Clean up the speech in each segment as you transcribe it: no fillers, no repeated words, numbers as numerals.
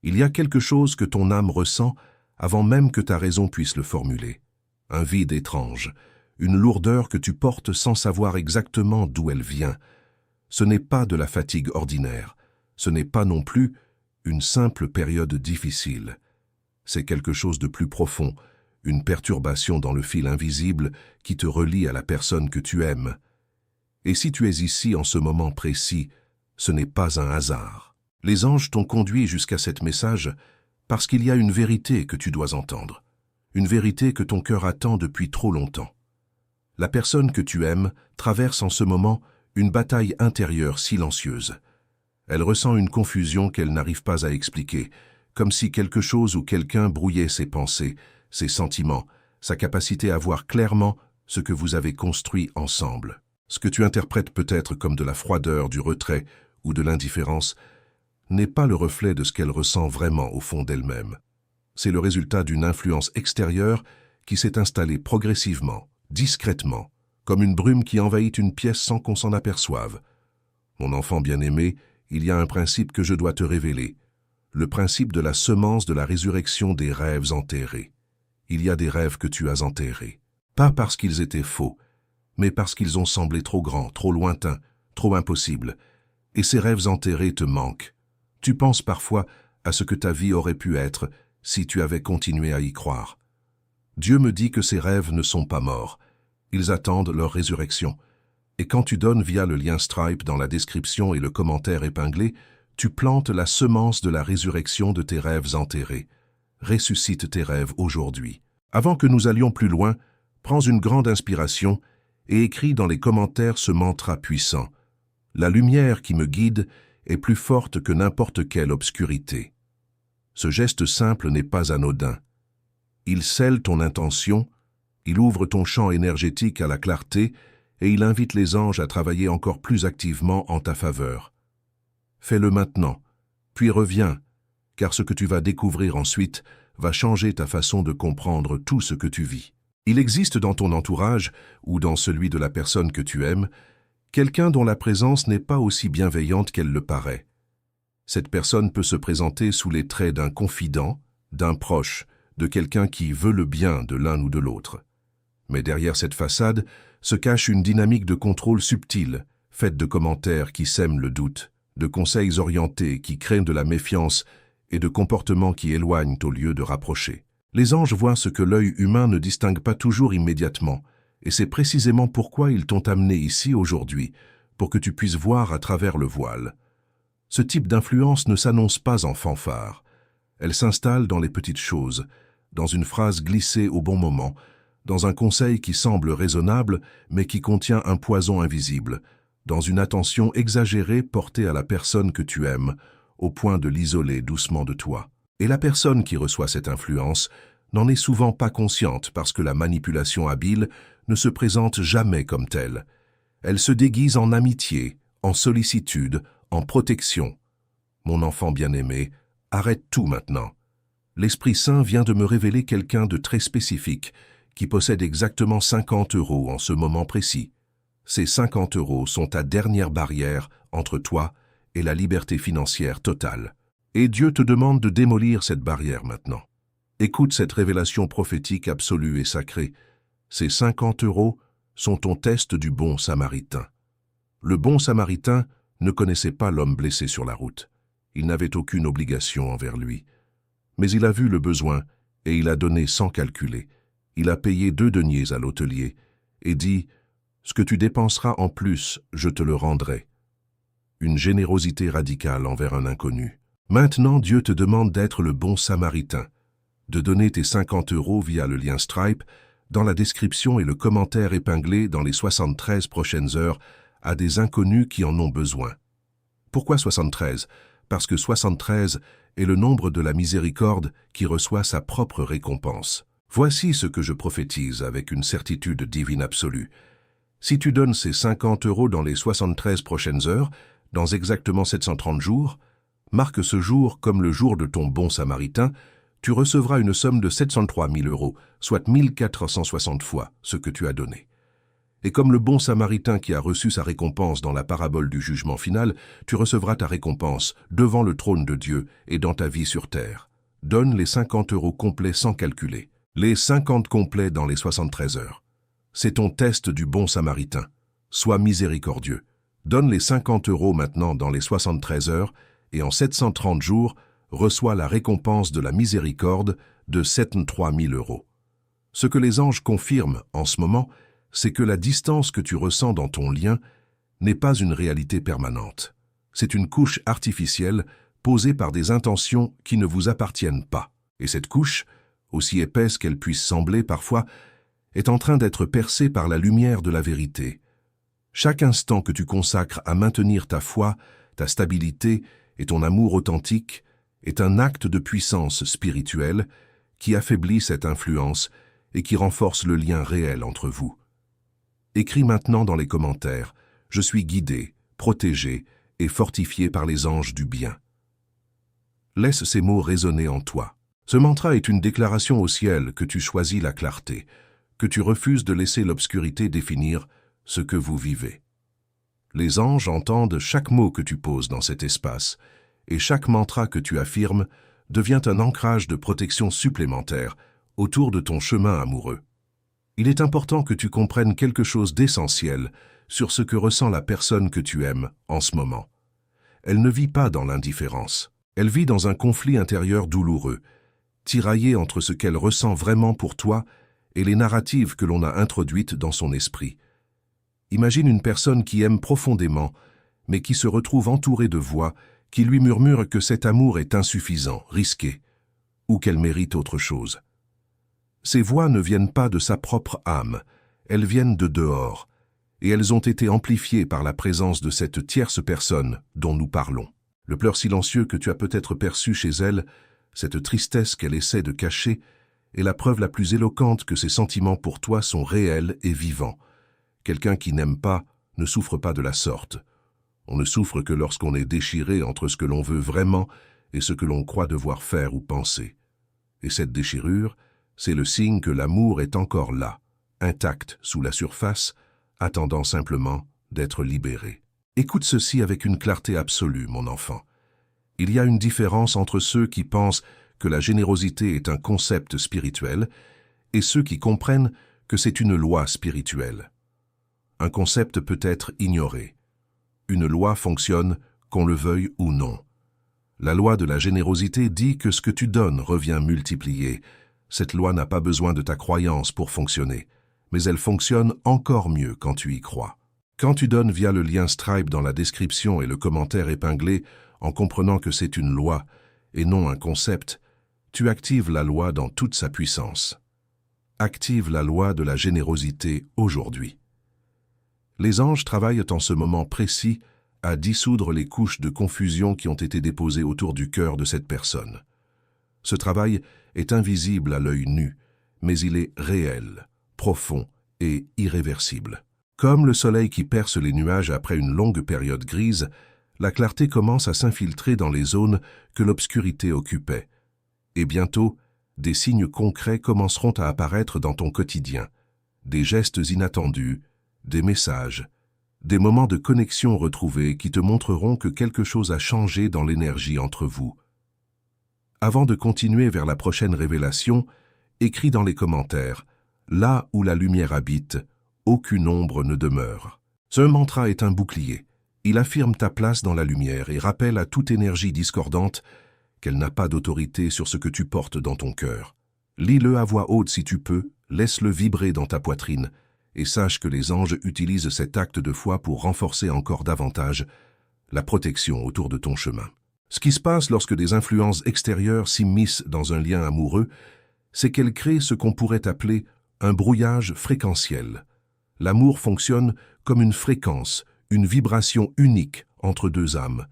Il y a quelque chose que ton âme ressent avant même que ta raison puisse le formuler. Un vide étrange, une lourdeur que tu portes sans savoir exactement d'où elle vient. Ce n'est pas de la fatigue ordinaire, ce n'est pas non plus une simple période difficile. C'est quelque chose de plus profond, une perturbation dans le fil invisible qui te relie à la personne que tu aimes. Et si tu es ici en ce moment précis, ce n'est pas un hasard. Les anges t'ont conduit jusqu'à cet message parce qu'il y a une vérité que tu dois entendre, une vérité que ton cœur attend depuis trop longtemps. La personne que tu aimes traverse en ce moment une bataille intérieure silencieuse. Elle ressent une confusion qu'elle n'arrive pas à expliquer, comme si quelque chose ou quelqu'un brouillait ses pensées, ses sentiments, sa capacité à voir clairement ce que vous avez construit ensemble. Ce que tu interprètes peut-être comme de la froideur, du retrait ou de l'indifférence n'est pas le reflet de ce qu'elle ressent vraiment au fond d'elle-même. C'est le résultat d'une influence extérieure qui s'est installée progressivement, discrètement, comme une brume qui envahit une pièce sans qu'on s'en aperçoive. Mon enfant bien-aimé, il y a un principe que je dois te révéler, le principe de la semence de la résurrection des rêves enterrés. Il y a des rêves que tu as enterrés, pas parce qu'ils étaient faux, mais parce qu'ils ont semblé trop grands, trop lointains, trop impossibles. Et ces rêves enterrés te manquent. Tu penses parfois à ce que ta vie aurait pu être si tu avais continué à y croire. Dieu me dit que ces rêves ne sont pas morts. Ils attendent leur résurrection. Et quand tu donnes via le lien Stripe dans la description et le commentaire épinglé, tu plantes la semence de la résurrection de tes rêves enterrés. Ressuscite tes rêves aujourd'hui. Avant que nous allions plus loin, prends une grande inspiration et écris dans les commentaires ce mantra puissant. La lumière qui me guide est plus forte que n'importe quelle obscurité. Ce geste simple n'est pas anodin. Il scelle ton intention, il ouvre ton champ énergétique à la clarté et il invite les anges à travailler encore plus activement en ta faveur. Fais-le maintenant, puis reviens, car ce que tu vas découvrir ensuite va changer ta façon de comprendre tout ce que tu vis. Il existe dans ton entourage, ou dans celui de la personne que tu aimes, quelqu'un dont la présence n'est pas aussi bienveillante qu'elle le paraît. Cette personne peut se présenter sous les traits d'un confident, d'un proche, de quelqu'un qui veut le bien de l'un ou de l'autre. Mais derrière cette façade se cache une dynamique de contrôle subtile, faite de commentaires qui sèment le doute, de conseils orientés qui créent de la méfiance et de comportements qui éloignent au lieu de rapprocher. Les anges voient ce que l'œil humain ne distingue pas toujours immédiatement, et c'est précisément pourquoi ils t'ont amené ici aujourd'hui, pour que tu puisses voir à travers le voile. Ce type d'influence ne s'annonce pas en fanfare. Elle s'installe dans les petites choses, dans une phrase glissée au bon moment, dans un conseil qui semble raisonnable mais qui contient un poison invisible, dans une attention exagérée portée à la personne que tu aimes, au point de l'isoler doucement de toi. Et la personne qui reçoit cette influence n'en est souvent pas consciente parce que la manipulation habile ne se présente jamais comme telle. Elle se déguise en amitié, en sollicitude, en protection. Mon enfant bien-aimé, arrête tout maintenant. L'Esprit Saint vient de me révéler quelqu'un de très spécifique qui possède exactement 50 € en ce moment précis. Ces 50 € sont ta dernière barrière entre toi et la liberté financière totale. Et Dieu te demande de démolir cette barrière maintenant. Écoute cette révélation prophétique absolue et sacrée. Ces 50 € sont ton test du bon samaritain. Le bon samaritain ne connaissait pas l'homme blessé sur la route. Il n'avait aucune obligation envers lui. Mais il a vu le besoin et il a donné sans calculer. Il a payé 2 deniers à l'hôtelier et dit « Ce que tu dépenseras en plus, je te le rendrai. » Une générosité radicale envers un inconnu. Maintenant, Dieu te demande d'être le bon samaritain, de donner tes 50 € via le lien Stripe dans la description et le commentaire épinglé dans les 73 prochaines heures à des inconnus qui en ont besoin. Pourquoi 73 ? Parce que 73 est le nombre de la miséricorde qui reçoit sa propre récompense. Voici ce que je prophétise avec une certitude divine absolue. Si tu donnes ces 50 € dans les 73 prochaines heures, dans exactement 730 jours, marque ce jour comme le jour de ton bon samaritain, tu recevras une somme de 703 000 €, soit 1460 fois ce que tu as donné. Et comme le bon samaritain qui a reçu sa récompense dans la parabole du jugement final, tu recevras ta récompense devant le trône de Dieu et dans ta vie sur terre. Donne les 50 € complets sans calculer. Les 50 complets dans les 73 heures. C'est ton test du bon samaritain. Sois miséricordieux. Donne les 50 € maintenant dans les 73 heures et en 730 jours, reçois la récompense de la miséricorde de 73 000 €. Ce que les anges confirment en ce moment, c'est que la distance que tu ressens dans ton lien n'est pas une réalité permanente. C'est une couche artificielle posée par des intentions qui ne vous appartiennent pas. Et cette couche, aussi épaisse qu'elle puisse sembler parfois, est en train d'être percée par la lumière de la vérité. Chaque instant que tu consacres à maintenir ta foi, ta stabilité et ton amour authentique est un acte de puissance spirituelle qui affaiblit cette influence et qui renforce le lien réel entre vous. Écris maintenant dans les commentaires « Je suis guidé, protégé et fortifié par les anges du bien ». Laisse ces mots résonner en toi. Ce mantra est une déclaration au ciel que tu choisis la clarté, que tu refuses de laisser l'obscurité définir ce que vous vivez. Les anges entendent chaque mot que tu poses dans cet espace, et chaque mantra que tu affirmes devient un ancrage de protection supplémentaire autour de ton chemin amoureux. Il est important que tu comprennes quelque chose d'essentiel sur ce que ressent la personne que tu aimes en ce moment. Elle ne vit pas dans l'indifférence. Elle vit dans un conflit intérieur douloureux, tiraillée entre ce qu'elle ressent vraiment pour toi et les narratives que l'on a introduites dans son esprit. Imagine une personne qui aime profondément, mais qui se retrouve entourée de voix qui lui murmurent que cet amour est insuffisant, risqué, ou qu'elle mérite autre chose. Ces voix ne viennent pas de sa propre âme, elles viennent de dehors, et elles ont été amplifiées par la présence de cette tierce personne dont nous parlons. Le pleur silencieux que tu as peut-être perçu chez elle, cette tristesse qu'elle essaie de cacher, est la preuve la plus éloquente que ses sentiments pour toi sont réels et vivants. Quelqu'un qui n'aime pas ne souffre pas de la sorte. On ne souffre que lorsqu'on est déchiré entre ce que l'on veut vraiment et ce que l'on croit devoir faire ou penser. Et cette déchirure, c'est le signe que l'amour est encore là, intact sous la surface, attendant simplement d'être libéré. Écoute ceci avec une clarté absolue, mon enfant. Il y a une différence entre ceux qui pensent que la générosité est un concept spirituel et ceux qui comprennent que c'est une loi spirituelle. Un concept peut être ignoré. Une loi fonctionne qu'on le veuille ou non. La loi de la générosité dit que ce que tu donnes revient multiplié. Cette loi n'a pas besoin de ta croyance pour fonctionner, mais elle fonctionne encore mieux quand tu y crois. Quand tu donnes via le lien Stripe dans la description et le commentaire épinglé, en comprenant que c'est une loi et non un concept, tu actives la loi dans toute sa puissance. Active la loi de la générosité aujourd'hui. Les anges travaillent en ce moment précis à dissoudre les couches de confusion qui ont été déposées autour du cœur de cette personne. Ce travail est invisible à l'œil nu, mais il est réel, profond et irréversible. Comme le soleil qui perce les nuages après une longue période grise, la clarté commence à s'infiltrer dans les zones que l'obscurité occupait. Et bientôt, des signes concrets commenceront à apparaître dans ton quotidien, des gestes inattendus, des messages, des moments de connexion retrouvés qui te montreront que quelque chose a changé dans l'énergie entre vous. Avant de continuer vers la prochaine révélation, écris dans les commentaires « Là où la lumière habite, aucune ombre ne demeure ». Ce mantra est un bouclier. Il affirme ta place dans la lumière et rappelle à toute énergie discordante qu'elle n'a pas d'autorité sur ce que tu portes dans ton cœur. Lis-le à voix haute si tu peux, laisse-le vibrer dans ta poitrine et sache que les anges utilisent cet acte de foi pour renforcer encore davantage la protection autour de ton chemin. Ce qui se passe lorsque des influences extérieures s'immiscent dans un lien amoureux, c'est qu'elles créent ce qu'on pourrait appeler un brouillage fréquentiel. L'amour fonctionne comme une fréquence, une vibration unique entre deux âmes.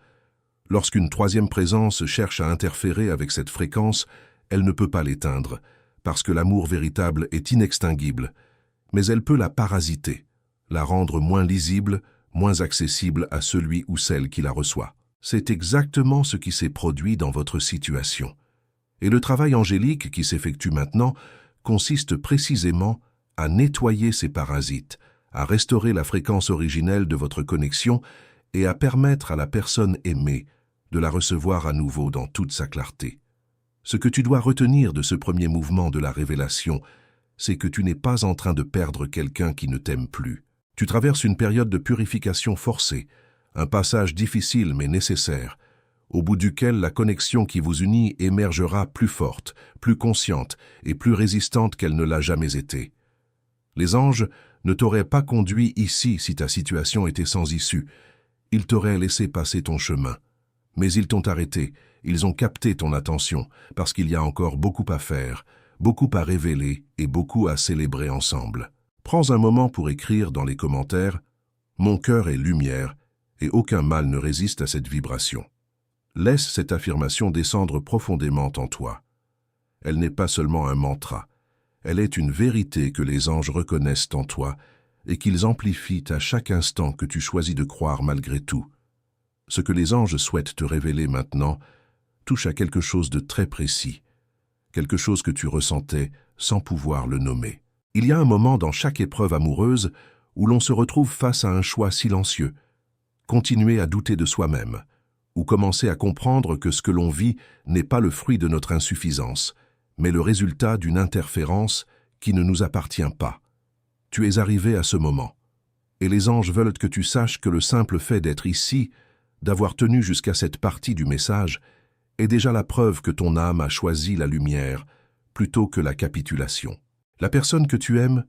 Lorsqu'une troisième présence cherche à interférer avec cette fréquence, elle ne peut pas l'éteindre, parce que l'amour véritable est inextinguible, mais elle peut la parasiter, la rendre moins lisible, moins accessible à celui ou celle qui la reçoit. C'est exactement ce qui s'est produit dans votre situation. Et le travail angélique qui s'effectue maintenant consiste précisément à nettoyer ces parasites, à restaurer la fréquence originelle de votre connexion et à permettre à la personne aimée de la recevoir à nouveau dans toute sa clarté. Ce que tu dois retenir de ce premier mouvement de la révélation, c'est que tu n'es pas en train de perdre quelqu'un qui ne t'aime plus. Tu traverses une période de purification forcée, un passage difficile mais nécessaire, au bout duquel la connexion qui vous unit émergera plus forte, plus consciente et plus résistante qu'elle ne l'a jamais été. Les anges ne t'auraient pas conduit ici si ta situation était sans issue. Ils t'auraient laissé passer ton chemin. Mais ils t'ont arrêté, ils ont capté ton attention, parce qu'il y a encore beaucoup à faire, beaucoup à révéler et beaucoup à célébrer ensemble. Prends un moment pour écrire dans les commentaires « Mon cœur est lumière et aucun mal ne résiste à cette vibration ». Laisse cette affirmation descendre profondément en toi. Elle n'est pas seulement un mantra, elle est une vérité que les anges reconnaissent en toi et qu'ils amplifient à chaque instant que tu choisis de croire malgré tout. Ce que les anges souhaitent te révéler maintenant touche à quelque chose de très précis, quelque chose que tu ressentais sans pouvoir le nommer. Il y a un moment dans chaque épreuve amoureuse où l'on se retrouve face à un choix silencieux, continuer à douter de soi-même, ou commencer à comprendre que ce que l'on vit n'est pas le fruit de notre insuffisance, mais le résultat d'une interférence qui ne nous appartient pas. Tu es arrivé à ce moment, et les anges veulent que tu saches que le simple fait d'être ici, d'avoir tenu jusqu'à cette partie du message, est déjà la preuve que ton âme a choisi la lumière plutôt que la capitulation. La personne que tu aimes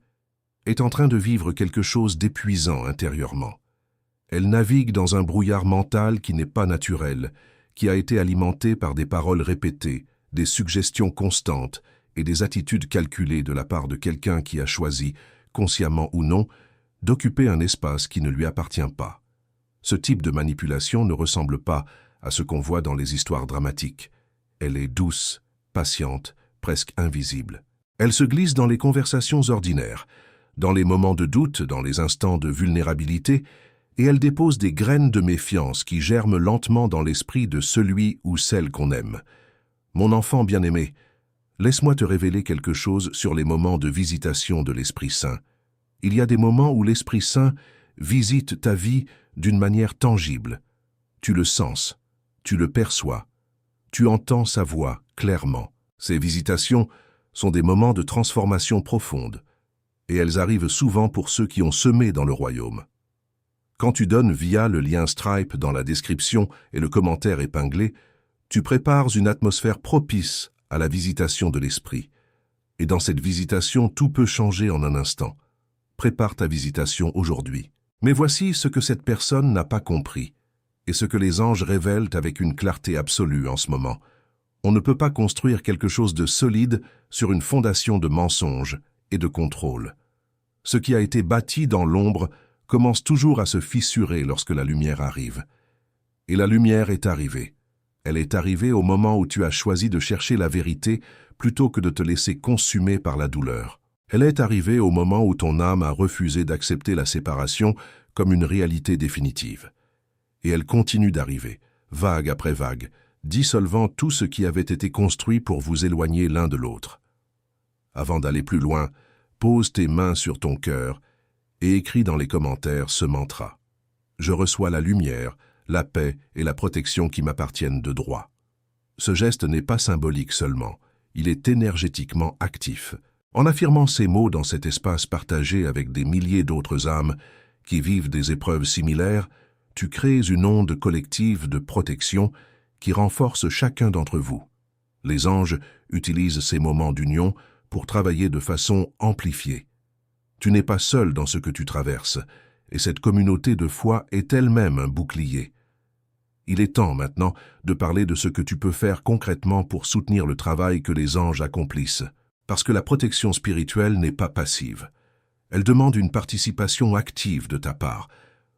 est en train de vivre quelque chose d'épuisant intérieurement. Elle navigue dans un brouillard mental qui n'est pas naturel, qui a été alimenté par des paroles répétées, des suggestions constantes et des attitudes calculées de la part de quelqu'un qui a choisi, consciemment ou non, d'occuper un espace qui ne lui appartient pas. Ce type de manipulation ne ressemble pas à ce qu'on voit dans les histoires dramatiques. Elle est douce, patiente, presque invisible. Elle se glisse dans les conversations ordinaires, dans les moments de doute, dans les instants de vulnérabilité, et elle dépose des graines de méfiance qui germent lentement dans l'esprit de celui ou celle qu'on aime. Mon enfant bien-aimé, laisse-moi te révéler quelque chose sur les moments de visitation de l'Esprit Saint. Il y a des moments où l'Esprit Saint visite ta vie d'une manière tangible. Tu le sens, tu le perçois, tu entends sa voix clairement. Ces visitations sont des moments de transformation profonde, et elles arrivent souvent pour ceux qui ont semé dans le royaume. Quand tu donnes via le lien Stripe dans la description et le commentaire épinglé, tu prépares une atmosphère propice à la visitation de l'esprit. Et dans cette visitation, tout peut changer en un instant. Prépare ta visitation aujourd'hui. Mais voici ce que cette personne n'a pas compris, et ce que les anges révèlent avec une clarté absolue en ce moment. On ne peut pas construire quelque chose de solide sur une fondation de mensonges et de contrôle. Ce qui a été bâti dans l'ombre commence toujours à se fissurer lorsque la lumière arrive. Et la lumière est arrivée. Elle est arrivée au moment où tu as choisi de chercher la vérité plutôt que de te laisser consumer par la douleur. Elle est arrivée au moment où ton âme a refusé d'accepter la séparation comme une réalité définitive. Et elle continue d'arriver, vague après vague, dissolvant tout ce qui avait été construit pour vous éloigner l'un de l'autre. Avant d'aller plus loin, pose tes mains sur ton cœur et écris dans les commentaires ce mantra. Je reçois la lumière, la paix et la protection qui m'appartiennent de droit. Ce geste n'est pas symbolique seulement, il est énergétiquement actif. En affirmant ces mots dans cet espace partagé avec des milliers d'autres âmes qui vivent des épreuves similaires, tu crées une onde collective de protection qui renforce chacun d'entre vous. Les anges utilisent ces moments d'union pour travailler de façon amplifiée. Tu n'es pas seul dans ce que tu traverses, et cette communauté de foi est elle-même un bouclier. Il est temps maintenant de parler de ce que tu peux faire concrètement pour soutenir le travail que les anges accomplissent, parce que la protection spirituelle n'est pas passive. Elle demande une participation active de ta part,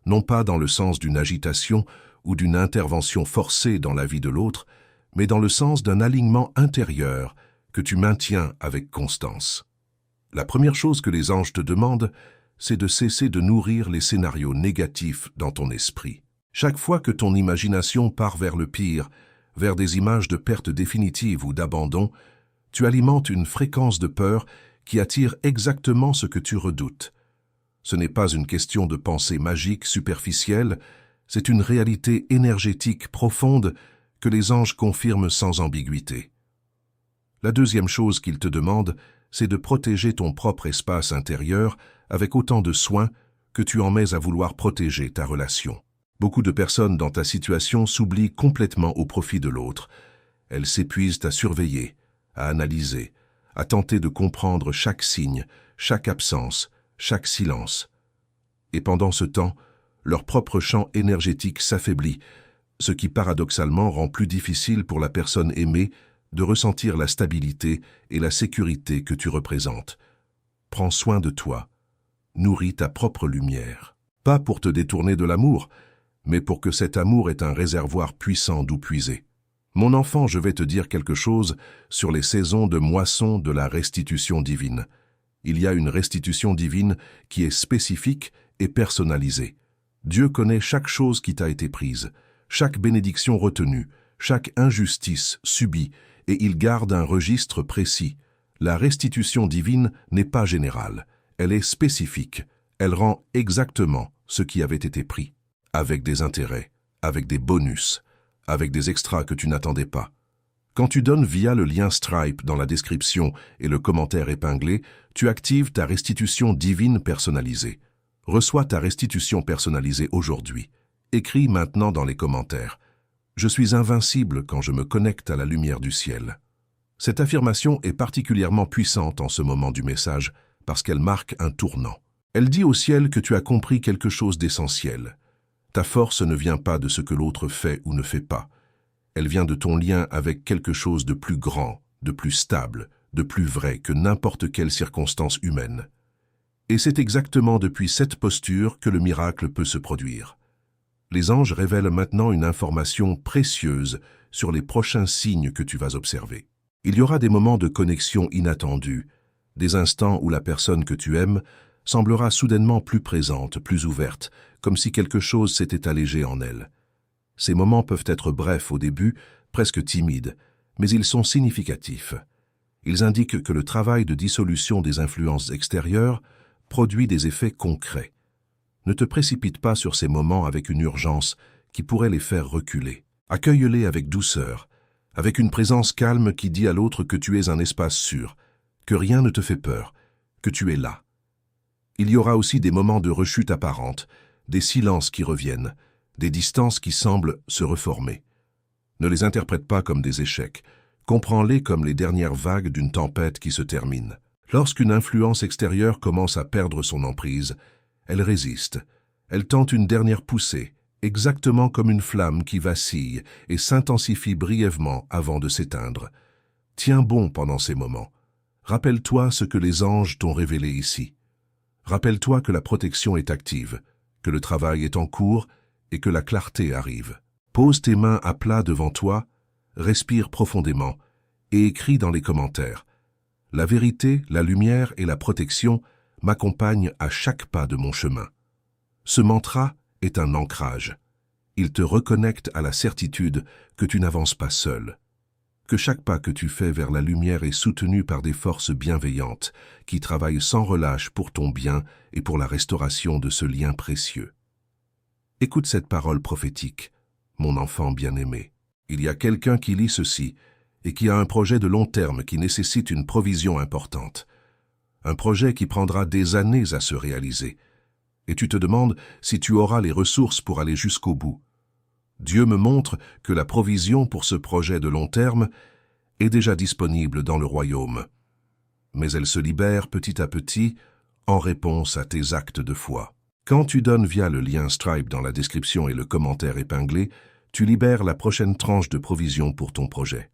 non pas dans le sens d'une agitation ou d'une intervention forcée dans la vie de l'autre, mais dans le sens d'un alignement intérieur que tu maintiens avec constance. La première chose que les anges te demandent, c'est de cesser de nourrir les scénarios négatifs dans ton esprit. Chaque fois que ton imagination part vers le pire, vers des images de perte définitive ou d'abandon, tu alimentes une fréquence de peur qui attire exactement ce que tu redoutes. Ce n'est pas une question de pensée magique superficielle, c'est une réalité énergétique profonde que les anges confirment sans ambiguïté. La deuxième chose qu'ils te demandent, c'est de protéger ton propre espace intérieur avec autant de soin que tu en mets à vouloir protéger ta relation. Beaucoup de personnes dans ta situation s'oublient complètement au profit de l'autre. Elles s'épuisent à surveiller, à analyser, à tenter de comprendre chaque signe, chaque absence, chaque silence. Et pendant ce temps, leur propre champ énergétique s'affaiblit, ce qui paradoxalement rend plus difficile pour la personne aimée de ressentir la stabilité et la sécurité que tu représentes. Prends soin de toi. Nourris ta propre lumière. Pas pour te détourner de l'amour, mais pour que cet amour ait un réservoir puissant d'où puiser. Mon enfant, je vais te dire quelque chose sur les saisons de moisson de la restitution divine. Il y a une restitution divine qui est spécifique et personnalisée. Dieu connaît chaque chose qui t'a été prise, chaque bénédiction retenue, chaque injustice subie, et il garde un registre précis. La restitution divine n'est pas générale, elle est spécifique. Elle rend exactement ce qui avait été pris, avec des intérêts, avec des bonus, avec des extras que tu n'attendais pas. Quand tu donnes via le lien Stripe dans la description et le commentaire épinglé, tu actives ta restitution divine personnalisée. Reçois ta restitution personnalisée aujourd'hui. Écris maintenant dans les commentaires. Je suis invincible quand je me connecte à la lumière du ciel. Cette affirmation est particulièrement puissante en ce moment du message parce qu'elle marque un tournant. Elle dit au ciel que tu as compris quelque chose d'essentiel. Ta force ne vient pas de ce que l'autre fait ou ne fait pas. Elle vient de ton lien avec quelque chose de plus grand, de plus stable, de plus vrai que n'importe quelle circonstance humaine. Et c'est exactement depuis cette posture que le miracle peut se produire. Les anges révèlent maintenant une information précieuse sur les prochains signes que tu vas observer. Il y aura des moments de connexion inattendus, des instants où la personne que tu aimes semblera soudainement plus présente, plus ouverte, comme si quelque chose s'était allégé en elle. Ces moments peuvent être brefs au début, presque timides, mais ils sont significatifs. Ils indiquent que le travail de dissolution des influences extérieures produit des effets concrets. Ne te précipite pas sur ces moments avec une urgence qui pourrait les faire reculer. Accueille-les avec douceur, avec une présence calme qui dit à l'autre que tu es un espace sûr, que rien ne te fait peur, que tu es là. Il y aura aussi des moments de rechute apparente, des silences qui reviennent, des distances qui semblent se reformer. Ne les interprète pas comme des échecs, comprends-les comme les dernières vagues d'une tempête qui se termine. Lorsqu'une influence extérieure commence à perdre son emprise, elle résiste, elle tente une dernière poussée, exactement comme une flamme qui vacille et s'intensifie brièvement avant de s'éteindre. Tiens bon pendant ces moments. Rappelle-toi ce que les anges t'ont révélé ici. Rappelle-toi que la protection est active, que le travail est en cours et que la clarté arrive. Pose tes mains à plat devant toi, respire profondément et écris dans les commentaires. La vérité, la lumière et la protection m'accompagnent à chaque pas de mon chemin. Ce mantra est un ancrage. Il te reconnecte à la certitude que tu n'avances pas seul, que chaque pas que tu fais vers la lumière est soutenu par des forces bienveillantes qui travaillent sans relâche pour ton bien et pour la restauration de ce lien précieux. Écoute cette parole prophétique, mon enfant bien-aimé. Il y a quelqu'un qui lit ceci et qui a un projet de long terme qui nécessite une provision importante. Un projet qui prendra des années à se réaliser. Et tu te demandes si tu auras les ressources pour aller jusqu'au bout. Dieu me montre que la provision pour ce projet de long terme est déjà disponible dans le royaume. Mais elle se libère petit à petit en réponse à tes actes de foi. Quand tu donnes via le lien Stripe dans la description et le commentaire épinglé, tu libères la prochaine tranche de provision pour ton projet.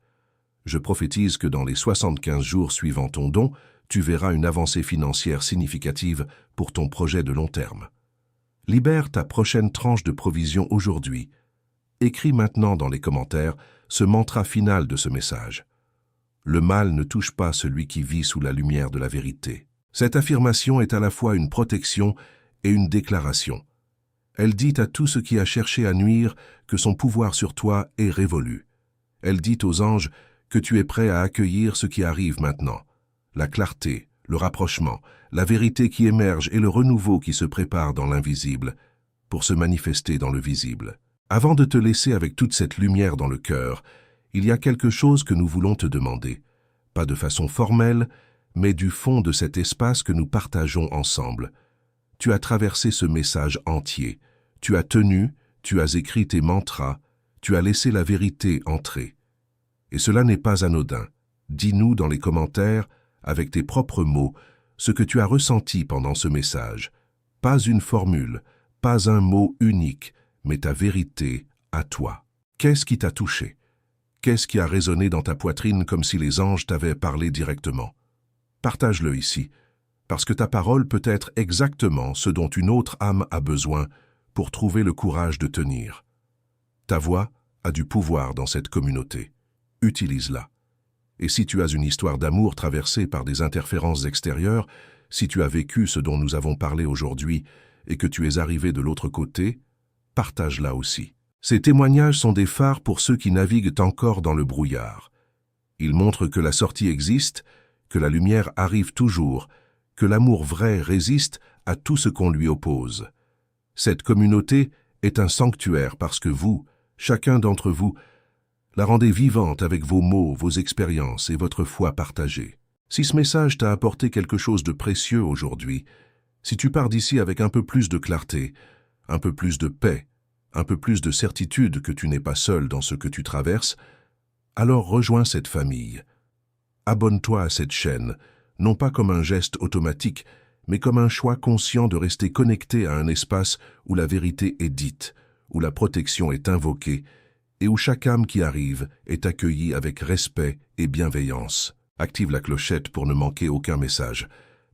Je prophétise que dans les 75 jours suivant ton don, tu verras une avancée financière significative pour ton projet de long terme. Libère ta prochaine tranche de provision aujourd'hui. Écris maintenant dans les commentaires ce mantra final de ce message. Le mal ne touche pas celui qui vit sous la lumière de la vérité. Cette affirmation est à la fois une protection et une déclaration. Elle dit à tout ce qui a cherché à nuire que son pouvoir sur toi est révolu. Elle dit aux anges que tu es prêt à accueillir ce qui arrive maintenant. La clarté, le rapprochement, la vérité qui émerge et le renouveau qui se prépare dans l'invisible pour se manifester dans le visible. Avant de te laisser avec toute cette lumière dans le cœur, il y a quelque chose que nous voulons te demander. Pas de façon formelle, mais du fond de cet espace que nous partageons ensemble. Tu as traversé ce message entier. Tu as tenu, tu as écrit tes mantras, tu as laissé la vérité entrer. Et cela n'est pas anodin. Dis-nous dans les commentaires, avec tes propres mots, ce que tu as ressenti pendant ce message. Pas une formule, pas un mot unique, mais ta vérité à toi. Qu'est-ce qui t'a touché? Qu'est-ce qui a résonné dans ta poitrine comme si les anges t'avaient parlé directement? Partage-le ici, parce que ta parole peut être exactement ce dont une autre âme a besoin pour trouver le courage de tenir. Ta voix a du pouvoir dans cette communauté. Utilise-la. Et si tu as une histoire d'amour traversée par des interférences extérieures, si tu as vécu ce dont nous avons parlé aujourd'hui et que tu es arrivé de l'autre côté, partage-la aussi. Ces témoignages sont des phares pour ceux qui naviguent encore dans le brouillard. Ils montrent que la sortie existe, que la lumière arrive toujours, que l'amour vrai résiste à tout ce qu'on lui oppose. Cette communauté est un sanctuaire parce que vous, chacun d'entre vous, la rendez vivante avec vos mots, vos expériences et votre foi partagée. Si ce message t'a apporté quelque chose de précieux aujourd'hui, si tu pars d'ici avec un peu plus de clarté, un peu plus de paix, un peu plus de certitude que tu n'es pas seul dans ce que tu traverses, alors rejoins cette famille. Abonne-toi à cette chaîne, non pas comme un geste automatique, mais comme un choix conscient de rester connecté à un espace où la vérité est dite, où la protection est invoquée, et où chaque âme qui arrive est accueillie avec respect et bienveillance. Active la clochette pour ne manquer aucun message,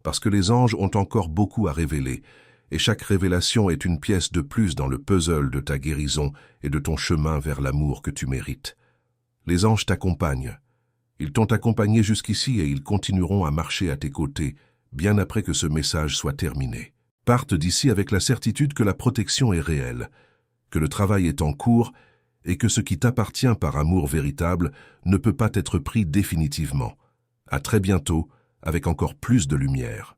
parce que les anges ont encore beaucoup à révéler, et chaque révélation est une pièce de plus dans le puzzle de ta guérison et de ton chemin vers l'amour que tu mérites. Les anges t'accompagnent. Ils t'ont accompagné jusqu'ici et ils continueront à marcher à tes côtés, bien après que ce message soit terminé. Parte d'ici avec la certitude que la protection est réelle, que le travail est en cours et que ce qui t'appartient par amour véritable ne peut pas être pris définitivement. À très bientôt, avec encore plus de lumière.